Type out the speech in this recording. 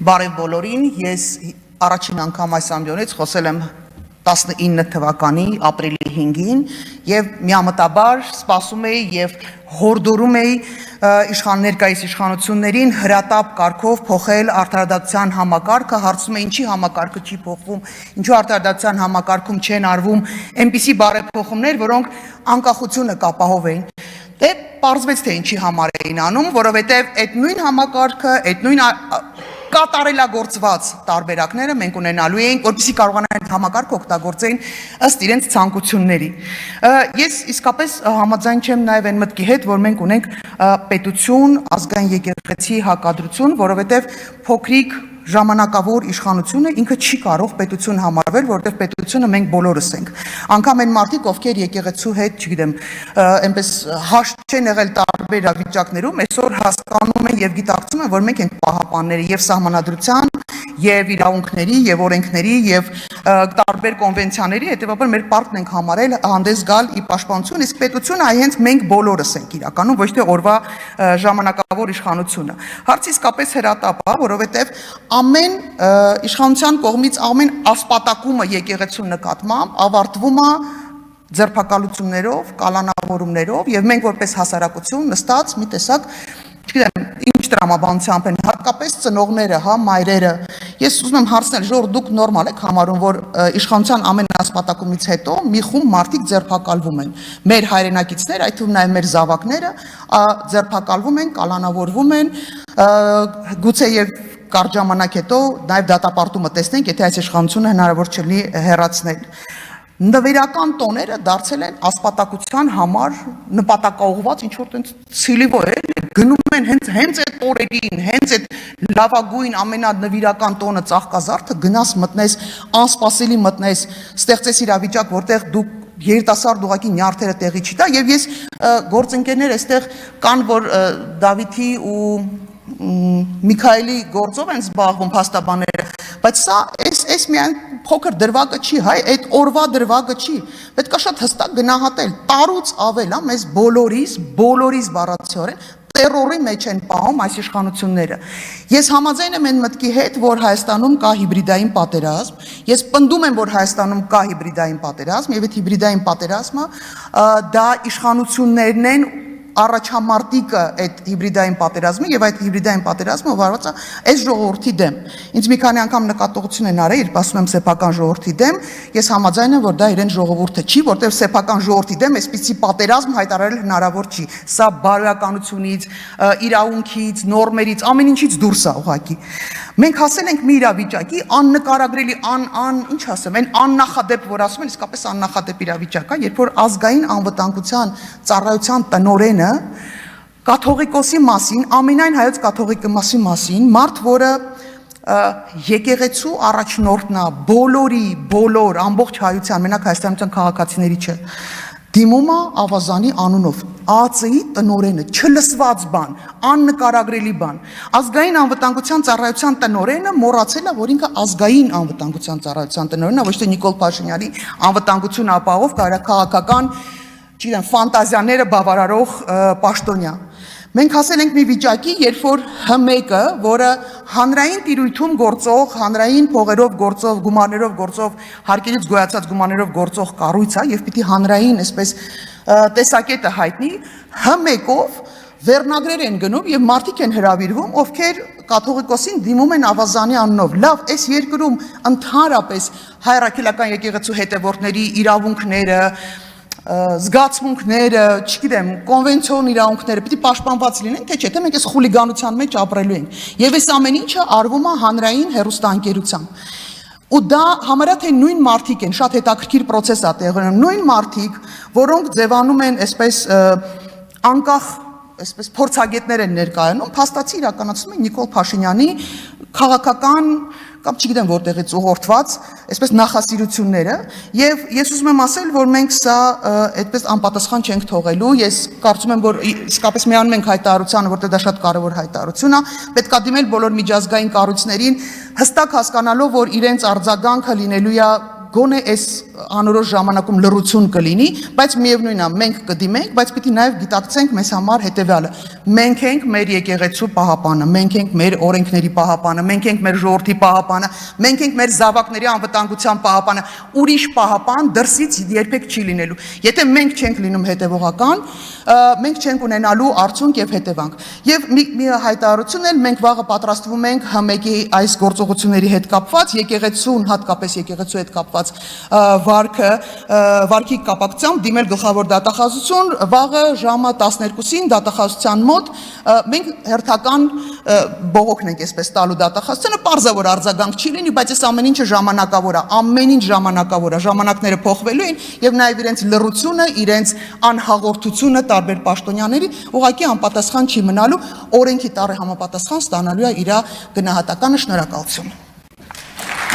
Բարև բոլորին, ես առաջին անգամ այս ամբիոնից խոսել եմ 19 թվականի ապրիլի 5-ին եւ միամտաբար սպասում էի եւ հորդորում էի ներկայիս իշխանություններին հրատապ կարգով փոխել արդարադատության համակարգը, հարցնում է ինչի համակարգը չի փոխվում, ինչու արդարադատության համակարգում չեն արվում այնպիսի բարեփոխումներ, որոնք անկախությունը կապահովեին։ Դե պարզվեց թե ինչի համար էին անում, որովհետեւ այդ նույն համակարգը, այդ նույն կատարելագործված տարբերակները մենք ունենալու էինք, որպեսզի կարողանան համակարգ օգտագործեին ըստ իրենց ցանկությունների։ Ես իսկապես համաձայն չեմ նաև այն մտքի հետ, որ մենք ունենք պետություն, ազգային եկեղեցի հակադրություն, որովհետև փոքրիկ ժամանակավոր իշխանությունը ինքը չի կարող պետություն համարվել, որտեղ պետությունը մենք բոլորս ենք։ Անկամ այն մարդիկ, ովքեր եկեղեցու հետ, չգիտեմ, այնպես հաշտ չեն եղել տարբեր վիճակներում, այսօր հասկանում են եւ գիտակցում են, որ մենք ենք պահապանները եւ սահմանադրության, եւ իրավունքների, եւ օրենքների, եւ տարբեր կոնվենցիաների, հետեւաբար մեր պարտքն ենք համարել հանդես գալ ի պաշտպանություն, իսկ պետությունը հենց մենք բոլորս ենք իրականում, ոչ թե օրվա ժամանակավոր իշխանությունը։ Հարցը իսկապես հրատապ է, որովհետեւ ամեն իշխանության կողմից ամեն ասպատակումը եկեղեցու նկատմամբ ավարտվում է ձերբակալություններով, կալանավորումներով եւ մենք որպես հասարակություն նստած մի տեսակ, չգիտեմ, ինչ տրամաբանությամբ են, հատկապես ծնողները, հա, մայրերը։ Ես ուզում եմ հարցնել, ժողովուրդ, դուք նորմալ եք համարում, որ իշխանության ամեն ասպատակումից հետո մի խումբ մարդիկ ձերբակալվում են։ Մեր հայրենակիցներ, այդ թվում նաև մեր զավակները ձերբակալվում են, կալանավորվում են, գուցե եւ կարճ ժամանակ հետո նաև դատապարտումը տեսնենք, եթե այս իշխանությունը հնարավոր չլինի հեռացնել։ Նվիրական տոները դարձել են ասպատակության համար նպատակաուղված ինչ-որ տենց ցիլիվո է, գնում են հենց այդ օրերին, հենց այդ լավագույն ամենանվիրական տոնը ծաղկազարդը գնաս մտնես, անսպասելի մտնես, ստեղծես իրավիճակ, որտեղ դու երիտասարդ ուղակի նյարդերը տեղի չի տա, եւ ես գործընկերներ այստեղ կան, որ Դավիթի ու Միքայելի գործով են զբաղվում փաստաբանները, բայց սա այս միայն փոքր դրվագը չի, հայ, այդ օրվա դրվագը չի, պետք է շատ հստակ գնահատել, տարուց ավել է մեզ բոլորիս բառացիորեն տերորի մեջ են պահում այս իշխանությունները։ Ես համաձայն եմ այն մտքի հետ, որ Հայաստանում կա հիբրիդային պատերազմ, ես պնդում եմ, որ Հայաստանում կա հիբրիդային պատերազմ, եւ այդ հիբրիդային պատերազմը դա իշխանություններն են առաջամարտիկը այդ հիբրիդային պատերազմի եւ այդ հիբրիդային պատերազմը վարված է այս ժողովրդի դեմ։ Ինձ մի քանի անգամ նկատողություն են արել, երբ ասում եմ սեփական ժողովրդի դեմ, ես համաձայն եմ, որ դա իրեն ժողովուրդը չի, որտեղ սեփական ժողովրդի դեմ այսպիսի պատերազմ հայտարարել հնարավոր չի։ Սա բարոյականությունից, իրավունքից, նորմերից, ամեն ինչից դուրս է ուղղակի։ Մենք հասել ենք մի իրավիճակի աննկարագրելի, ինչ ասեմ, այն աննախադեպ, որ ասում են, իսկապես աննախադեպ իրավիճակ է, երբ որ ազգային անվտանգության ծառայության տնօրենը կաթողիկոսի մասին, ամենայն հայոց կաթողիկոսի մասին, մարդ, որը եկեղեցու առաջնորդն է, բոլոր ամբողջ հայության, մենակ հայաստանության քաղաքացիների չէ, դիմում է ավազանի անունով, ԱԱԾ-ի տնօրենը, չլսված բան, աննկարագրելի բան։ Ազգային անվտանգության ծառայության տնօրենը մոռացել է, որ ինքը ազգային անվտանգության ծառայության տնօրենն է, ոչ թե Նիկոլ Փաշինյանի անվտանգություն ապահով քաղաքական, չգիտեմ, ֆանտազիաները բավարարող պաշտոնյա։ Մենք հասել ենք մի վիճակի, երբ որ ՀՄԵԿ-ը, որը հանրային տիրույթում գործող, հանրային փողերով գործող, գումարներով գործող, հարկերից գոյացած գումարներով գործող կառույց է եւ պիտի հանրային այսպես տեսակետը հայտնի, ՀՄԵԿ-ով վերնագրեր են գնում եւ մարդիկ են հրավիրվում, ովքեր կաթողիկոսին դիմում են ավազանի անունով։ Լավ, այս երկրում ընդհանրապես հայրաքելական եկեղեցու հետևորդների իրավունքները, զգացմունքները, չգիտեմ, կոնվենցիոն իրավունքները պիտի պաշտպանված լինեն, թե չէ, թե մենք այս խուլիգանության մեջ ապրելու ենք։ Եվ այս ամեն ինչը արվում է հանրային հեռուստաընկերությամբ։ Ու դա համարյա թե նույն մարդիկ են, շատ հետաքրքիր process է տեղի ունենում, նույն մարդիկ, որոնք ձևանում են այսպես անկախ այսպես փորձագետներ են ներկայանում, փաստացի իրականացնում են Նիկոլ Փաշինյանի քաղաքական կամ չգիտեմ որտեղից ուղղորդված այսպես նախասիրությունները եւ ես ուզում եմ ասել, որ մենք սա այդպես անպատասխան չենք թողելու, ես կարծում եմ, որ իսկապես միանում ենք հայտարարությանը, որտեղ դա շատ կարեւոր հայտարարություն է, պետք է դիմել բոլոր միջազգային կառույցներին, հստակ հասկանալով, որ իրենց արձագանքը լինելու է գոնե այս անորոշ ժամանակում լռություն կլինի, բայց միևնույնն է, մենք կդիմենք, բայց պիտի նաև գիտակցենք մեզ համար հետևյալը. մենք ենք մեր եկեղեցու պահապանը, մենք ենք մեր օրենքների պահապանը, մենք ենք մեր ժողովրդի պահապանը, մենք ենք մեր զավակների անվտանգության պահապանը, ուրիշ պահապան դրսից երբեք չի լինելու։ Եթե մենք չենք լինում հետևողական, մենք չենք ունենալու արդյունք եւ հետևանք։ Եվ մի հայտարարություն էլ մենք վաղը պատրաստվում ենք ՀՄԿ-ի այս գործողությունների հետ կապված, եկեղեցուն, հատկապես եկեղեցու հետ կապված վարքի կապակցությամբ դիմել գլխավոր դատախազություն վաղը ժամը 12-ին դատախազության մոտ մենք հերթական բողոքն ենք այսպես տալու դատախազությանը, պարզավոր արձագանք չի լինի, բայց այս ամեն ինչը ժամանակավոր է, ամեն ինչ ժամանակավոր է, ժամանակները փոխվելու են եւ նաեւ իրենց լռությունը, իրենց անհաղորդությունը տարբեր պաշտոնյաների ուղղակի անպատասխան չի մնալու, օրենքի տառի համապատասխան ստանալու է իր գնահատականը։ Շնորհակալություն։